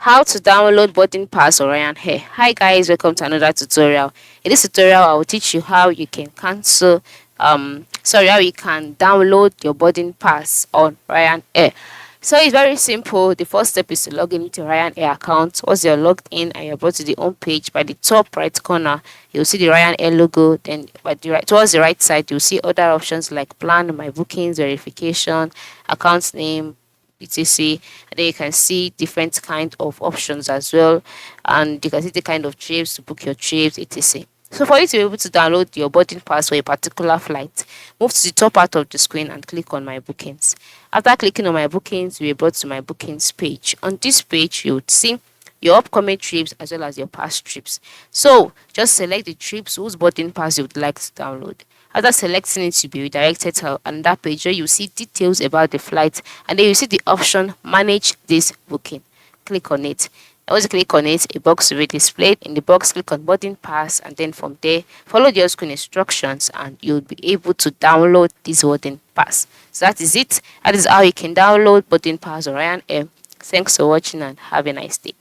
How to download boarding pass or RyanAir. Hi guys, welcome to another tutorial. In this tutorial, I will teach you how you can how you can download your boarding pass on RyanAir. So it's very simple. The first step is to log in into RyanAir account. Once you're logged in and you're brought to the home page, by the top right corner, you'll see the RyanAir logo. Then towards the right side, you'll see other options like plan, my bookings, verification, account name, etc. And then you can see different kind of options as well, and you can see the kind of trips to book your trips, etc. So for you to be able to download your boarding pass for a particular flight, move to the top part of the screen and click on my bookings. After clicking on my bookings, you will be brought to my bookings page. On this page, you would see your upcoming trips as well as your past trips. So just select the trips whose boarding pass you would like to download. After selecting it, you'll be redirected to another page where you see details about the flight, and then you see the option manage this booking. Click on it. Once you click on it, a box will be displayed. In the box, click on boarding pass, and then from there, follow the screen instructions and you'll be able to download this boarding pass. So that is it. That is how you can download boarding pass or RyanAir. Thanks for watching and have a nice day.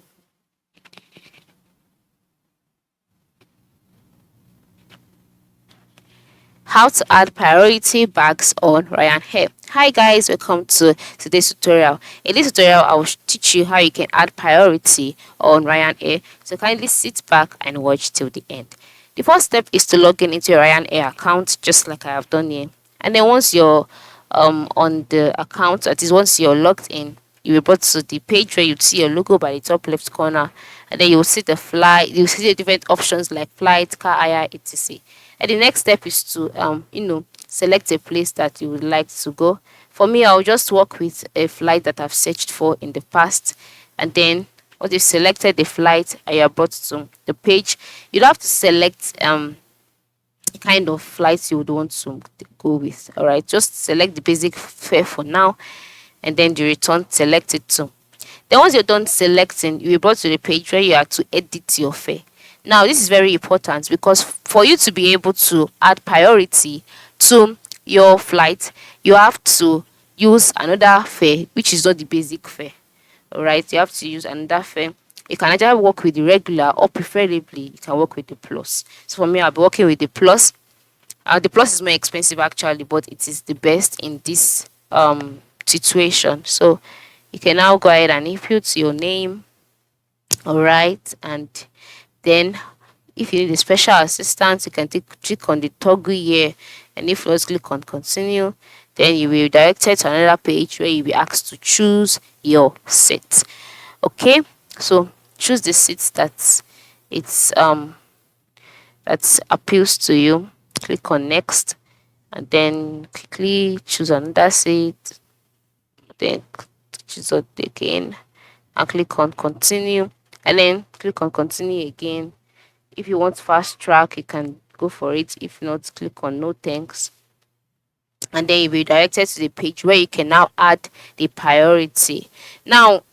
How to add priority bags on RyanAir. Hi guys, welcome to today's tutorial. In this tutorial, I will teach you how you can add priority on RyanAir. So kindly sit back and watch till the end. The first step is to log in into your RyanAir account, just like I have done here. And then once you're on the account, that is once you're logged in, you will be brought to the page where you see your logo by the top left corner, and then you will see the flight. You will see the different options like flight, car hire, etc. And the next step is to select a place that you would like to go. For me, I'll just work with a flight that I've searched for in the past, and then once you've selected the flight and you're brought to the page, you'd have to select the kind of flights you would want to go with. All right, just select the basic fare for now, and then the return, select it too. Then once you're done selecting, you'll be brought to the page where you have to edit your fare. Now, this is very important because for you to be able to add priority to your flight, you have to use another fare, which is not the basic fare. All right, you have to use another fare. You can either work with the regular or preferably you can work with the plus. So for me, I'll be working with the plus. The plus is more expensive actually, but it is the best in this situation. So you can now go ahead and input your name. All right, and then if you need a special assistance, you can click on the toggle here, and if you just click on continue, then you will be directed to another page where you'll be asked to choose your seat. Okay, so choose the seat that appeals to you. Click on next, and then quickly choose another seat. Then choose it again and click on continue, and then click on continue again. If you want fast track, you can go for it. If not, click on no thanks, and then you'll be directed to the page where you can now add the priority. Now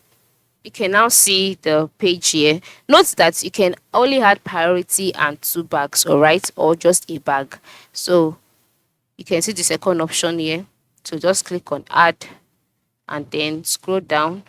you can now see the page here. Note that you can only add priority and 2 bags, all right, or just a bag. So you can see the second option here. So just click on add and then scroll down.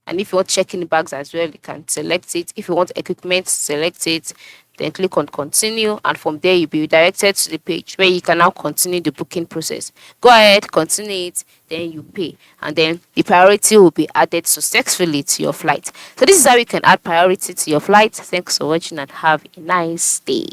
And if you want checking bags as well, you can select it. If you want equipment, select it. Then click on continue, and from there you'll be redirected to the page where you can now continue the booking process. Go ahead, continue it, then you pay, and then the priority will be added successfully to your flight. So this is how you can add priority to your flight. Thanks for watching and have a nice day.